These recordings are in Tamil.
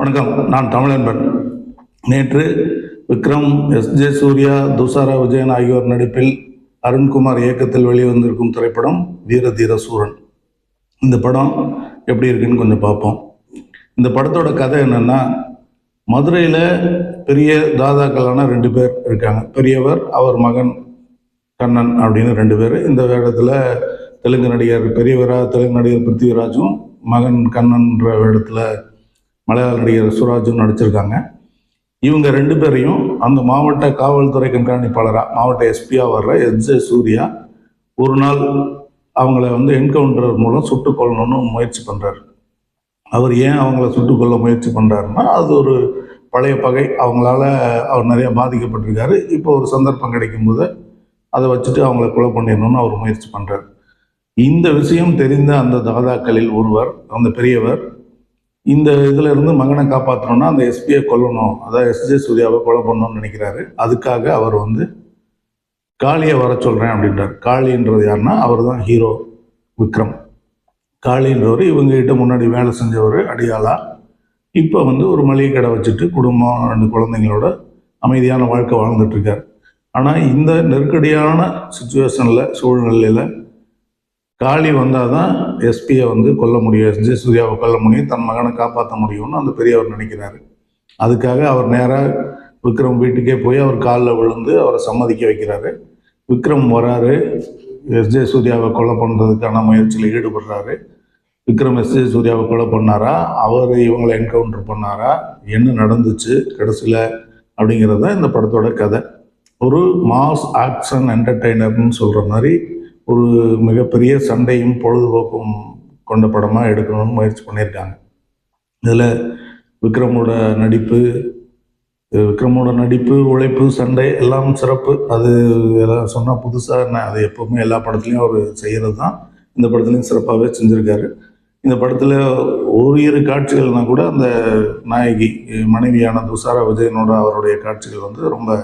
வணக்கம். நான் தமிழன்பன். நேற்று விக்ரம், எஸ்.ஜே. சூர்யா, துஷாரா விஜயன் ஆகியோர் நடிப்பில் அருண்குமார் இயக்கத்தில் வெளிவந்திருக்கும் திரைப்படம் வீர தீர சூரன். இந்த படம் எப்படி இருக்குன்னு கொஞ்சம் பார்ப்போம். இந்த படத்தோட கதை என்னென்னா, மதுரையில் பெரிய தாதாக்களான 2 பேர் இருக்காங்க. பெரியவர், அவர் மகன் கண்ணன் அப்படின்னு 2 பேர். இந்த வேடத்தில் தெலுங்கு நடிகர் தெலுங்கு நடிகர் பிருத்திவிராஜும், மகன் கண்ணன்ற வேடத்தில் மலையாள நடிகர் சுராஜும் நடிச்சிருக்காங்க. இவங்க 2 பேரையும் அந்த மாவட்ட காவல்துறை கண்காணிப்பாளராக, மாவட்ட எஸ்பியாக வர்ற எஸ்.ஜே. சூர்யா ஒரு நாள் அவங்கள என்கவுண்டர் மூலம் சுட்டுக் கொல்லணும்னு முயற்சி பண்ணுறாரு. அவர் ஏன் அவங்கள சுட்டுக்கொள்ள முயற்சி பண்ணுறாருன்னா, அது ஒரு பழைய பகை. அவங்களால அவர் நிறையா பாதிக்கப்பட்டிருக்காரு. இப்போ ஒரு சந்தர்ப்பம் கிடைக்கும்போது அதை வச்சுட்டு அவங்கள கொலை பண்ணிடணும்னு அவர் முயற்சி பண்ணுறாரு. இந்த விஷயம் தெரிந்த அந்த தாதாக்களில் ஒருவர், அந்த பெரியவர், இந்த இதில் இருந்து மகனை காப்பாற்றணும்னா அந்த எஸ்பியை கொல்லணும், அதாவது எஸ்.ஜே. சூர்யாவை கொலை பண்ணணும்னு நினைக்கிறாரு. அதுக்காக அவர் காளியை வர சொல்கிறேன் அப்படின்றார். காளின்றது யாருன்னா, அவர் தான் ஹீரோ விக்ரம். காளின்றவர் இவங்ககிட்ட முன்னாடி வேலை செஞ்சவர், அடியாளா. இப்போ ஒரு மளிகை கடை வச்சுட்டு குடும்பம் 2 குழந்தைங்களோட அமைதியான வாழ்க்கை வாழ்ந்துட்டுருக்கார். ஆனால் இந்த நெருக்கடியான சூழ்நிலையில் காளி வந்தால் தான் எஸ்பியை கொல்ல முடியும், எஸ்.ஜே. சூர்யாவை கொல்ல முடியும், தன் மகனை காப்பாற்ற முடியும்னு அந்த பெரியவர் நினைக்கிறாரு. அதுக்காக அவர் நேராக விக்ரம் வீட்டுக்கே போய் அவர் காலில் விழுந்து அவரை சம்மதிக்க வைக்கிறாரு. விக்ரம் வராரு, எஸ்.ஜே. சூர்யாவை கொலை பண்ணுறதுக்கான முயற்சியில் ஈடுபடுறாரு. விக்ரம் எஸ்.ஜே. சூர்யாவை கொலை பண்ணாரா, அவர் இவங்களை என்கவுண்டர் பண்ணாரா, என்ன நடந்துச்சு கடைசியில் அப்படிங்கிறது தான் இந்த படத்தோட கதை. ஒரு மாஸ் ஆக்ஷன் என்டர்டெய்னர்னு சொல்கிற மாதிரி ஒரு மிகப்பெரிய சண்டையும் பொழுதுபோக்கும் கொண்ட படமாக எடுக்கணும்னு முயற்சி பண்ணியிருக்காங்க. இதில் விக்ரமோட நடிப்பு, உழைப்பு, சண்டை எல்லாம் சிறப்பு. அது எல்லாம் சொன்னால் புதுசாக என்ன, அது எப்போவுமே எல்லா படத்துலையும் அவர் செய்கிறது தான். இந்த படத்துலையும் சிறப்பாகவே செஞ்சுருக்காரு. இந்த படத்தில் ஓரிரு காட்சிகள்னால் கூட அந்த நாயகி மனைவியான துஷாரா விஜயனோட அவருடைய காட்சிகள் ரொம்ப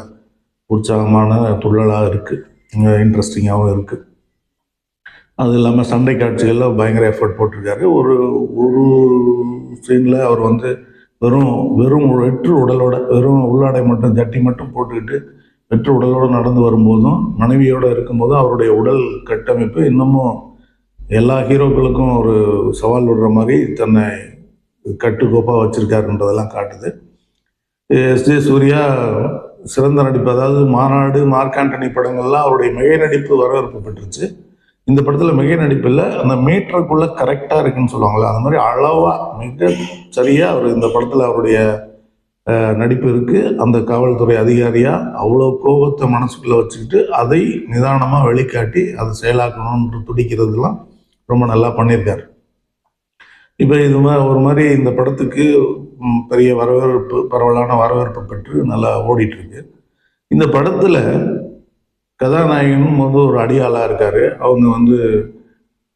உற்சாகமான துள்ளலாக இருக்குது, இன்ட்ரெஸ்டிங்காகவும் இருக்குது. அது இல்லாமல் சண்டை காட்சிகளில் பயங்கர எஃபர்ட் போட்டிருக்காரு. ஒரு சீனில் அவர் வெறும் வெற்று உடலோட, வெறும் உள்ளாடை மட்டும், ஜட்டி மட்டும் போட்டுக்கிட்டு வெற்று உடலோடு நடந்து வரும்போதும், மனைவியோடு இருக்கும்போதும் அவருடைய உடல் கட்டமைப்பு இன்னமும் எல்லா ஹீரோக்களுக்கும் ஒரு சவால் விடுற மாதிரி தன்னை கட்டுக்கோப்பாக வச்சுருக்காருன்றதெல்லாம் காட்டுது. எஸ்.ஜே. சூர்யா சிறந்த நடிப்பு, அதாவது மாநாடு, மார்க் ஆண்டனி படங்கள்லாம் அவருடைய மிகை நடிப்பு வரவேற்பு பெற்றுச்சு. இந்த படத்தில் மிகை நடிப்பு இல்லை, அந்த மீட்டருக்குள்ளே கரெக்டாக இருக்குன்னு சொல்லுவாங்களே, அந்த மாதிரி அளவாக மிக சரியாக அவர் இந்த படத்தில் அவருடைய நடிப்பு இருக்குது. அந்த காவல்துறை அதிகாரியாக அவ்வளோ கோபத்தை மனசுக்குள்ளே வச்சுக்கிட்டு அதை நிதானமாக வெளிக்காட்டி அதை செயலாக்கணும்னு துடிக்கிறதுலாம் ரொம்ப நல்லா பண்ணியிருக்கார். இப்போ இது ஒரு மாதிரி இந்த படத்துக்கு பெரிய பரவலான வரவேற்பு பெற்று நல்லா ஓடிட்டுருக்கு. இந்த படத்தில் கதாநாயகனும் ஒரு அடியாளாக இருக்கார்.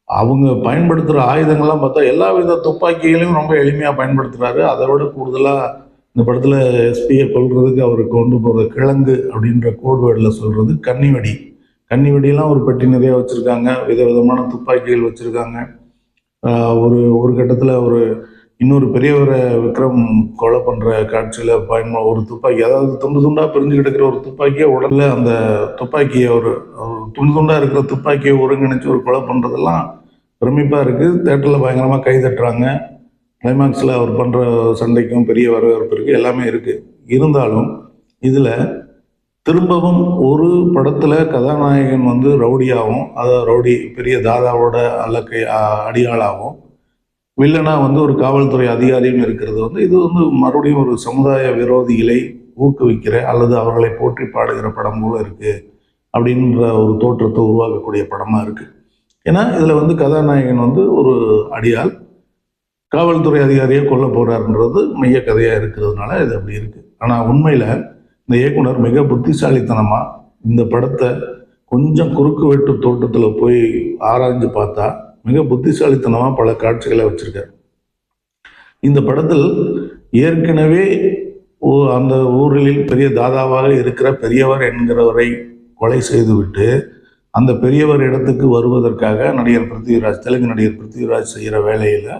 அவங்க பயன்படுத்துகிற ஆயுதங்கள்லாம் பார்த்தா எல்லா வித துப்பாக்கிகளையும் ரொம்ப எளிமையாக பயன்படுத்துகிறாரு. அதை விட கூடுதலாக இந்த படத்தில் எஸ்பியை கொல்றதுக்கு அவர் கொண்டு போகிற கிழங்கு அப்படின்ற கோட்வேர்டில் சொல்கிறது கன்னிவெடியெல்லாம் ஒரு பெட்டி நிறைய வச்சுருக்காங்க. விதவிதமான துப்பாக்கிகள் வச்சுருக்காங்க. ஒரு கட்டத்தில் இன்னொரு பெரியவரை விக்ரம் கொலை பண்ணுற காட்சியில் ஒரு துப்பாக்கி, அதாவது துண்டு துண்டாக பிரிஞ்சு கிடக்கிற ஒரு துப்பாக்கியை உடலில் அந்த துப்பாக்கியை துண்டு துண்டாக இருக்கிற துப்பாக்கியை ஒருங்கிணைச்சு ஒரு கொலை பண்ணுறதெல்லாம் பிரமிப்பாக இருக்குது. தேட்டரில் பயங்கரமாக கை தட்டுறாங்க. கிளைமாக்ஸில் அவர் பண்ணுற சண்டைக்கும் பெரிய வரவேற்பு இருக்குது, எல்லாமே இருக்குது. இருந்தாலும் இதில் திரும்பவும் ஒரு படத்தில் கதாநாயகன் ரவுடியாகவும், அதாவது பெரிய தாதாவோட அடியாளாகவும், வில்லனா ஒரு காவல்துறை அதிகாரியும் இருக்கிறது இது மறுபடியும் ஒரு சமுதாய விரோதிகளை ஊக்குவிக்கிற அல்லது அவர்களை போற்றி பாடுகிற படம் போல இருக்குது அப்படின்ற ஒரு தோற்றத்தை உருவாக்கக்கூடிய படமாக இருக்குது. ஏன்னா இதில் கதாநாயகன் ஒரு அடியாள் காவல்துறை அதிகாரியை கொல்ல போகிறாருன்றது மைய கதையாக இருக்கிறதுனால இது அப்படி இருக்குது. ஆனால் உண்மையில் இந்த இயக்குனர் மிக புத்திசாலித்தனமாக இந்த படத்தை கொஞ்சம் குறுக்கு வெட்டு தோட்டத்தில் போய் ஆராய்ஞ்சு பார்த்தா மிக புத்திசாலித்தனமாக பல காட்சிகளை வச்சுருக்கார். இந்த படத்தில் ஏற்கனவே அந்த ஊரில் பெரிய தாதாவாக இருக்கிற பெரியவர் என்கிறவரை கொலை செய்துவிட்டு அந்த பெரியவர் இடத்துக்கு வருவதற்காக தெலுங்கு நடிகர் பிருத்திவிராஜ் செய்கிற வேலையில்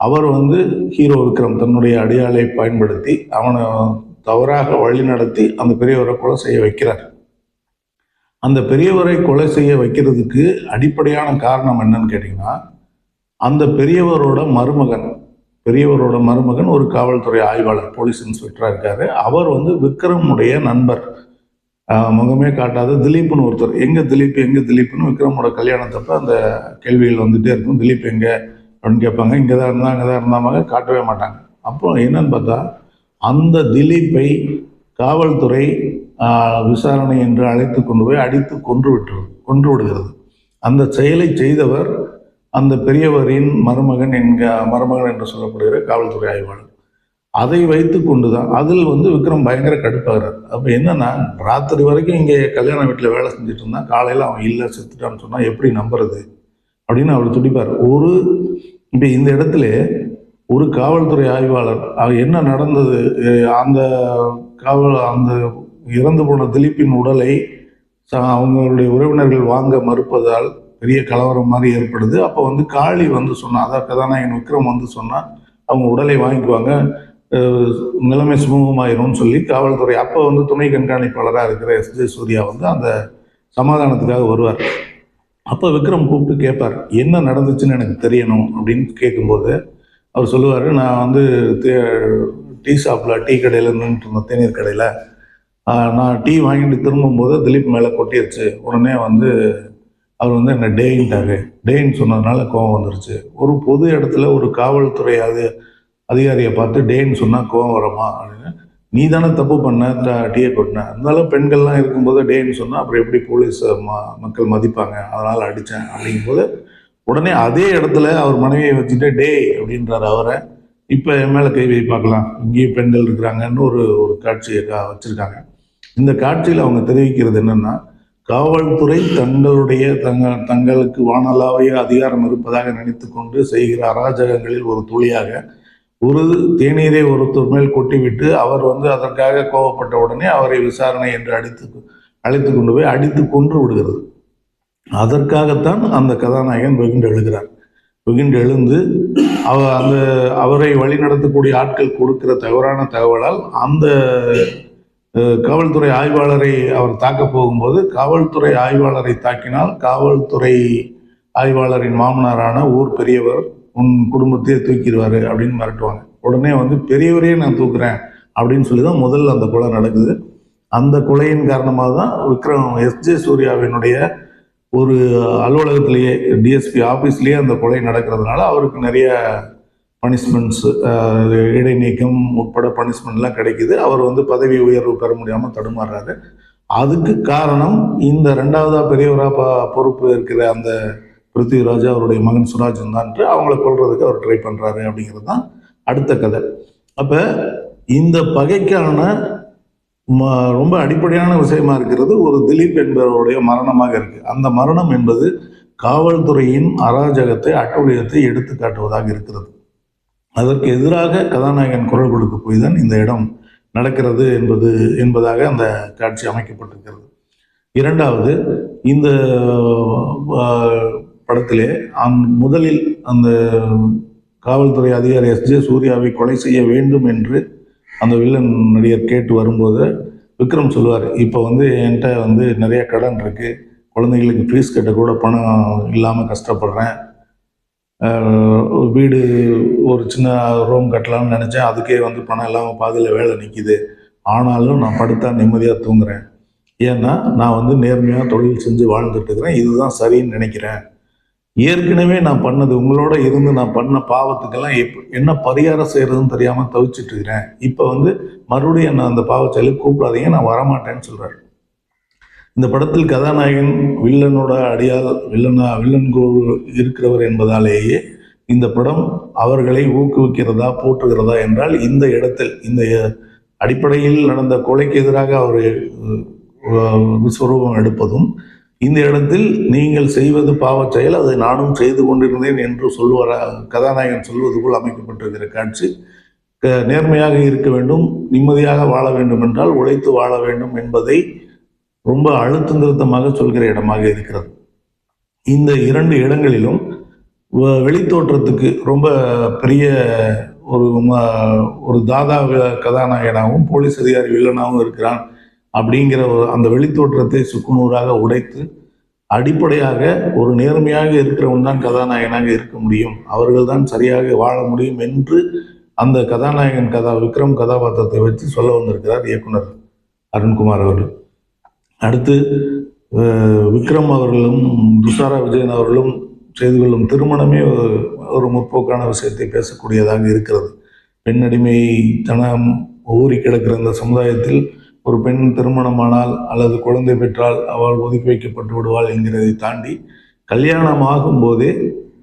அவர் வந்து ஹீரோ விக்ரம் தன்னுடைய அடியாளை பயன்படுத்தி அவனை தவறாக வழி நடத்தி அந்த பெரியவரை கொலை செய்ய வைக்கிறார். அந்த பெரியவரை கொலை செய்ய வைக்கிறதுக்கு அடிப்படையான காரணம் என்னன்னு கேட்டிங்கன்னா, அந்த பெரியவரோட மருமகன் ஒரு காவல்துறை ஆய்வாளர், போலீஸ் இன்ஸ்பெக்டராக இருக்காரு. அவர் வந்து விக்ரமுடைய நண்பர், முகமே காட்டாத திலீப்னு ஒருத்தர். எங்கே திலீப்னு விக்ரமோட கல்யாணத்தப்ப அந்த கேள்விகள் வந்துகிட்டே இருக்கும். திலீப் எங்கே அப்படின்னு கேட்பாங்க. இங்கே தான் இருந்தாங்க, காட்டவே மாட்டாங்க. அப்போ என்னன்னு பார்த்தா, அந்த திலீப்பை காவல்துறை விசாரணை என்று அழைத்து கொண்டு போய் அடித்து கொன்று விடுகிறது. அந்த செயலை செய்தவர் அந்த பெரியவரின் மருமகன் என்று சொல்லப்படுகிற காவல்துறை ஆய்வாளர். அதை வைத்து கொண்டு தான் அதில் வந்து விக்ரம் பயங்கர கடுப்பாகிறார். அப்போ என்னன்னா, ராத்திரி வரைக்கும் இங்கே கல்யாண வீட்டில் வேலை செஞ்சுட்டு இருந்தான், காலையில் அவன் இல்லை செத்துட்டான்னு சொன்னால் எப்படி நம்புறது அப்படின்னு அவர் துடிப்பார். இப்போ இந்த இடத்துல ஒரு காவல்துறை ஆய்வாளர் அவர் என்ன நடந்தது, அந்த இறந்து போன திலீப்பின் உடலை அவங்களுடைய உறவினர்கள் வாங்க மறுப்பதால் பெரிய கலவரம் மாதிரி ஏற்படுது. அப்போ வந்து காளி வந்து சொன்னா, அதாவது கதாநாயகன் விக்ரம் வந்து சொன்னா அவங்க உடலை வாங்கிக்குவாங்க, நிலைமை சுமூகமாயிரும்னு சொல்லி காவல்துறை அப்போ வந்து துணை கண்காணிப்பாளராக இருக்கிற எஸ்.ஜே. சூர்யா வந்து அந்த சமாதானத்துக்காக வருவார். அப்போ விக்ரம் கூப்பிட்டு கேட்பார், என்ன நடந்துச்சுன்னு எனக்கு தெரியணும் அப்படின்னு கேட்கும்போது அவர் சொல்லுவார், நான் வந்து டீ ஷாப்பில் டீ கடையில் நின்றுட்டு இருந்தேன், தேநீர் கடையில். நான் டீ வாங்கிட்டு திரும்பும்போது திலீப் மேலே கொட்டிருச்சு. உடனே வந்து அவர் வந்து என்னை டேன்னு சொன்னதுனால கோவம் வந்துருச்சு. ஒரு பொது இடத்துல ஒரு காவல்துறை அதிகாரியை பார்த்து டேன்னு சொன்னால் கோவம் வரமா அப்படின்னு, நீ தானே தப்பு பண்ண, டீயை கொட்டின, இருந்தாலும் பெண்கள்லாம் இருக்கும்போது டேன்னு சொன்னால் அப்புறம் எப்படி போலீஸ் மக்கள் மதிப்பாங்க, அதனால் அடித்தேன் அப்படிங்கும்போது உடனே அதே இடத்துல அவர் மனைவியை வச்சுட்டு டே அப்படின்றார் அவரை. இப்போ என் மேலே கை வை பார்க்கலாம், இங்கேயும் பெண்கள் இருக்கிறாங்கன்னு ஒரு காட்சியை வச்சுருக்காங்க. இந்த காட்சியில் அவங்க தெரிவிக்கிறது என்னென்னா, காவல்துறை தங்களுக்கு வானளாவிய அதிகாரம் இருப்பதாக நினைத்து கொண்டு செய்கிற அராஜகங்களில் ஒரு துளியாக ஒரு தேநீரை ஒருத்தர் மேல் கொட்டிவிட்டு அவர் வந்து அதற்காக கோவப்பட்ட உடனே அவரை விசாரணை என்று அழைத்து கொண்டு போய் அடித்து கொன்று விடுகிறது. அதற்காகத்தான் அந்த கதாநாயகன் வெகுண்டு எழுந்து அவரை வழிநடத்தக்கூடிய ஆட்கள் கொடுக்கிற தவறான தகவலால் அந்த காவல்துறை ஆய்வாளரை அவர் தாக்க போகும்போது, காவல்துறை ஆய்வாளரை தாக்கினால் காவல்துறை ஆய்வாளரின் மாமனாரான ஊர் பெரியவர் உன் குடும்பத்தையே தூக்கிடுவார் அப்படின்னு மிரட்டுவாங்க. உடனே வந்து பெரியவரையே நான் தூக்குறேன் அப்படின்னு சொல்லி தான் முதல்ல அந்த கொலை நடக்குது. அந்த கொலையின் காரணமாக தான் விக்ரம் எஸ்.ஜே. சூர்யாவினுடைய ஒரு அலுவலகத்திலேயே டிஎஸ்பி ஆஃபீஸ்லேயே அந்த கொலை நடக்கிறதுனால அவருக்கு நிறைய பனிஷ்மெண்ட்ஸ், இடைநீக்கம் உட்பட பனிஷ்மெண்ட்லாம் கிடைக்குது. அவர் வந்து பதவி உயர்வு பெற முடியாமல் தடுமாறுறாரு. அதுக்கு காரணம் இந்த ரெண்டாவதா பெரியவராக பொறுப்பு இருக்கிற அந்த பிருத்திவிராஜ் அவருடைய மகன் சுராஜன் தான். அவங்கள கொல்றதுக்கு அவர் ட்ரை பண்ணுறாரு அப்படிங்கிறது தான் அடுத்த கதை. அப்போ இந்த பகைக்கான ரொம்ப அடிப்படையான விஷயமா இருக்கிறது ஒரு திலீப் என்பவருடைய மரணமாக இருக்கு. அந்த மரணம் என்பது காவல்துறையின் அராஜகத்தை, அட்டூழியத்தை எடுத்து காட்டுவதாக இருக்கிறது. அதற்கு எதிராக கதாநாயகன் குரல் கொடுக்க போய் தான் இந்த இடம் நடக்கிறது என்பதாக அந்த காட்சி அமைக்கப்பட்டிருக்கிறது. இரண்டாவது, இந்த படத்திலே முதலில் அந்த காவல்துறை அதிகாரி எஸ்.ஜே. சூர்யாவை கொலை செய்ய வேண்டும் என்று அந்த வில்லன் நடிகர் கேட்டு வரும்போது விக்ரம் சொல்லுவார், இப்போ வந்து என்கிட்ட வந்து நிறைய கடன் இருக்குது, குழந்தைங்களுக்கு ஃபீஸ் கட்ட கூட பணம் இல்லாமல் கஷ்டப்படுறேன், வீடு ஒரு சின்ன ரூம் கட்டலாம்னு நினச்சேன், அதுக்கே வந்து பணம் இல்லாமல் பாதியில் வேலை நிற்கிது, ஆனாலும் நான் படுத்தா நிம்மதியாக தூங்குறேன், ஏன்னா நான் வந்து நேர்மையாக தொழில் செஞ்சு வாழ்ந்துட்டு இருக்கிறேன், இதுதான் சரின்னு நினைக்கிறேன், ஏற்கனவே நான் பண்ணது உங்களோட இருந்து நான் பண்ண பாவத்துக்கெல்லாம் என்ன பரிகாரம் செய்யறதுன்னு தெரியாமல் தவிச்சிட்டு இருக்கிறேன், இப்போ வந்து மறுபடியும் என்ன அந்த பாவ செயலுக்கு கூப்பிடாதீங்க, நான் வரமாட்டேன்னு சொல்றாரு. இந்த படத்தில் கதாநாயகன் வில்லனோட அடியால் வில்லன் இருக்கிறவர் என்பதாலேயே இந்த படம் அவர்களை ஊக்குவிக்கிறதா போற்றுகிறதா என்றால், இந்த இடத்தில் இந்த அடிப்படையில் நடந்த கொலைக்கு எதிராக அவர் விஸ்வரூபம் எடுப்பதும், இந்த இடத்தில் நீங்கள் செய்வது பாவச் செயல், அதை நானும் செய்து கொண்டிருந்தேன் என்று கதாநாயகன் சொல்வது போல் அமைக்கப்பட்டிருக்கிற காட்சி நேர்மையாக இருக்க வேண்டும், நிம்மதியாக வாழ வேண்டும் என்றால் உழைத்து வாழ வேண்டும் என்பதை ரொம்ப அழுத்தம் திருத்தமாக சொல்கிற இடமாக இருக்கிறது. இந்த இரண்டு இடங்களிலும் வெளித்தோற்றத்துக்கு ரொம்ப பெரிய ஒரு தாதா கதாநாயகனாகவும் போலீஸ் அதிகாரி வில்லனாகவும் இருக்கிறான் அப்படிங்கிற அந்த வெளித்தோற்றத்தை சுக்குநூறாக உடைத்து அடிப்படையாக ஒரு நேர்மையாக இருக்கிறவன் தான் கதாநாயகனாக இருக்க முடியும், அவர்கள் தான் சரியாக வாழ முடியும் என்று அந்த கதாநாயகன் விக்ரம் கதாபாத்திரத்தை வச்சு சொல்ல வந்திருக்கிறார் இயக்குனர் அருண்குமார் அவர்கள். அடுத்து விக்ரம் அவர்களும் துஷாரா விஜயன் அவர்களும் செய்து கொள்ளும் திருமணமே ஒரு முற்போக்கான விஷயத்தை பேசக்கூடியதாக இருக்கிறது. பெண் அடிமைத்தனம் ஊறி கிடக்கிற இந்த சமுதாயத்தில் ஒரு பெண் திருமணமானால் அல்லது குழந்தை பெற்றால் அவள் ஒதுக்கி வைக்கப்பட்டு விடுவாள் என்கிறதை தாண்டி கல்யாணம் ஆகும் போதே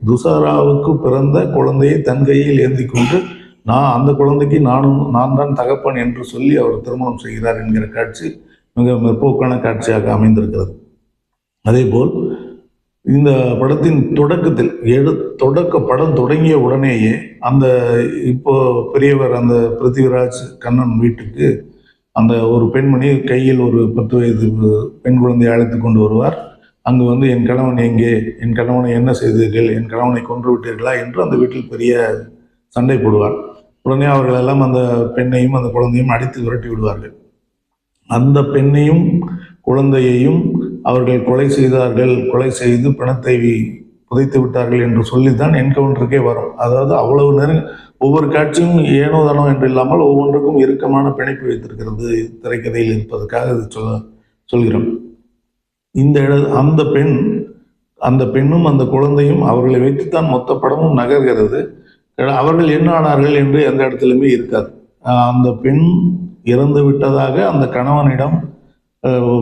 துஷாராவுக்கு பிறந்த குழந்தையை தன் கையில் ஏந்தி கொண்டு அந்த குழந்தைக்கு நான் தான் தகப்பன் என்று சொல்லி அவர் திருமணம் செய்கிறார் என்கிற காட்சி மிக முற்போக்கான காட்சியாக அமைந்திருக்கிறது. அதேபோல் இந்த படத்தின் தொடக்கத்தில் படம் தொடங்கிய உடனேயே அந்த இப்போ பெரியவர் அந்த பிருத்திவிராஜ் கண்ணன் வீட்டுக்கு அந்த ஒரு பெண்மணி கையில் ஒரு 10 வயது பெண் குழந்தையை அழைத்து கொண்டு வருவார். அங்கு வந்து என் கணவன் எங்கே, என் கணவனை என்ன செய்தீர்கள், என் கணவனை கொன்று விட்டீர்களா என்று அந்த வீட்டில் பெரிய சண்டை போடுவார். உடனே அவர்கள் எல்லாம் அந்த பெண்ணையும் அந்த குழந்தையும் அடித்து விரட்டி விடுவார்கள். அந்த பெண்ணையும் குழந்தையையும் அவர்கள் கொலை செய்தார்கள், கொலை செய்து பிணத்தை புதைத்து விட்டார்கள் என்று சொல்லித்தான் என்கவுண்டருக்கே வரும். அதாவது அவ்வளவு ஒவ்வொரு காட்சியும் ஏனோ தானோ என்று இல்லாமல் ஒவ்வொன்றுக்கும் இறுக்கமான பிணைப்பு வைத்திருக்கிறது திரைக்கதையில் இருப்பதற்காக இது சொல்கிறோம். அந்த பெண்ணும் அந்த குழந்தையும் அவர்களை வைத்துத்தான் மொத்த படமும் நகர்கிறது. அவர்கள் என்ன ஆனார்கள் என்று எந்த இடத்துலையுமே இருக்காது. அந்த பெண் இறந்து விட்டதாக அந்த கணவனிடம்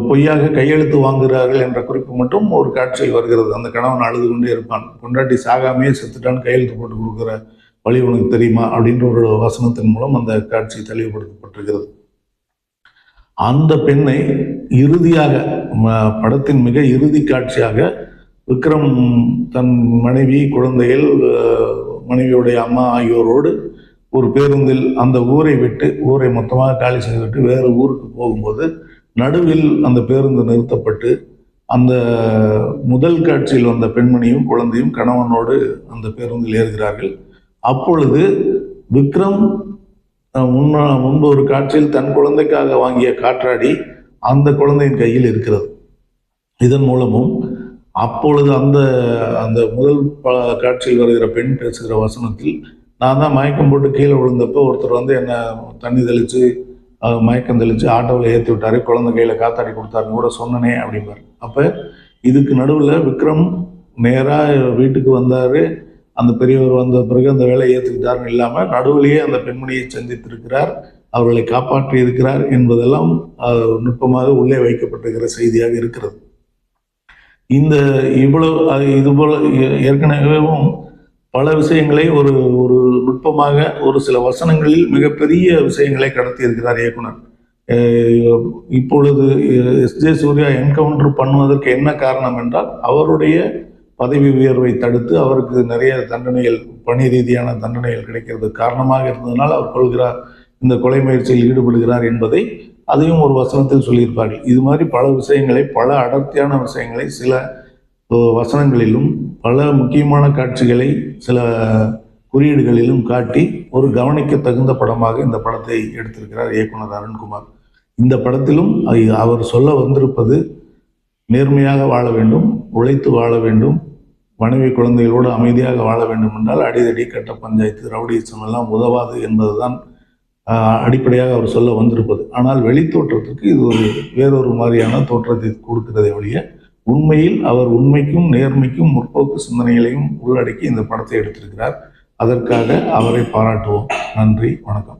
பொய்யாக கையெழுத்து வாங்குகிறார்கள் என்ற குறிப்பு மட்டும் ஒரு காட்சியில் வருகிறது. அந்த கணவன் அழுது கொண்டே இருப்பான். பொண்டாட்டி சாகாமையே செத்துட்டான்னு கையெழுத்து போட்டு கொடுக்குற வழி உனக்கு தெரியுமா அப்படின்ற ஒரு வசனத்தின் மூலம் அந்த காட்சி தெளிவுபடுத்தப்பட்டிருக்கிறது. அந்த பெண்ணை இறுதியாக படத்தின் மிக இறுதி காட்சியாக விக்ரம் தன் மனைவி, குழந்தைகள், மனைவியுடைய அம்மா ஆகியோரோடு ஒரு பேருந்தில் அந்த ஊரை மொத்தமாக காலி செய்துவிட்டு வேறு ஊருக்கு போகும்போது நடுவில் அந்த பேருந்து நிறுத்தப்பட்டு அந்த முதல் காட்சியில் வந்த பெண்மணியும் குழந்தையும் கணவனோடு அந்த பேருந்தில் ஏறுகிறார்கள். அப்பொழுது விக்ரம் முன்பு ஒரு காட்சியில் தன் குழந்தைக்காக வாங்கிய காற்றாடி அந்த குழந்தையின் கையில் இருக்கிறது. இதன் மூலமும் அப்பொழுது அந்த முதல் காட்சியில் வருகிற பெண் பேசுகிற வசனத்தில் நான் தான் மயக்கம் போட்டு கீழே விழுந்தப்போ ஒருத்தர் வந்து என்னை தண்ணி தெளித்து மயக்கம் தெளித்து ஆட்டோவில் ஏற்றி விட்டாரு, குழந்தை கையில் காத்தாடி கொடுத்தாருன்னு கூட சொன்னனே அப்படிம்பார். அப்போ இதுக்கு நடுவில் விக்ரம் நேராக வீட்டுக்கு வந்தார், அந்த பெரியவர் வந்த பிறகு அந்த வேலையை ஏற்றுக்கிட்டாருன்னு இல்லாமல் நடுவிலேயே அந்த பெண்மணியை சந்தித்திருக்கிறார், அவர்களை காப்பாற்றி இருக்கிறார் என்பதெல்லாம் நுட்பமாக உள்ளே வைக்கப்பட்டிருக்கிற செய்தியாக இருக்கிறது. இதுபோல ஏற்கனவேவும் பல விஷயங்களை ஒரு நுட்பமாக ஒரு சில வசனங்களில் மிகப்பெரிய விஷயங்களை கடத்தி இருக்கிறார் இயக்குனர். இப்பொழுது எஸ்.ஜே. சூர்யா என்கவுண்டர் பண்ணுவதற்கு என்ன காரணம் என்றால் அவருடைய பதவி உயர்வை தடுத்து அவருக்கு நிறைய தண்டனைகள், பணி ரீதியான தண்டனைகள் கிடைக்கிறது காரணமாக இருந்ததனால் அவர் கொள்கிறார், இந்த கொலை முயற்சியில் ஈடுபடுகிறார் என்பதை அதையும் ஒரு வசனத்தில் சொல்லியிருப்பார்கள். இது மாதிரி பல விஷயங்களை, பல அடர்த்தியான விஷயங்களை சில வசனங்களிலும் பல முக்கியமான காட்சிகளை சில குறியீடுகளிலும் காட்டி ஒரு கவனிக்க தகுந்த படமாக இந்த படத்தை எடுத்திருக்கிறார் இயக்குனர் அருண்குமார். இந்த படத்திலும் அவர் சொல்ல வந்திருப்பது நேர்மையாக வாழ வேண்டும், உழைத்து வாழ வேண்டும், மனைவி குழந்தைகளோடு அமைதியாக வாழ வேண்டும் என்றால் அடிதடி, கட்ட பஞ்சாயத்து, ரவுடிசம் எல்லாம் உதவாது என்பதுதான் அடிப்படையாக அவர் சொல்ல வந்திருப்பது. ஆனால் வெளித்தோற்றத்துக்கு இது வேறொரு மாதிரியான தோற்றத்தை கொடுக்கிறதை ஒழிய உண்மையில் அவர் உண்மைக்கும் நேர்மைக்கும் முற்போக்கு சிந்தனைகளையும் உள்ளடக்கி இந்த படத்தை எடுத்திருக்கிறார். அதற்காக அவரை பாராட்டுவோம். நன்றி, வணக்கம்.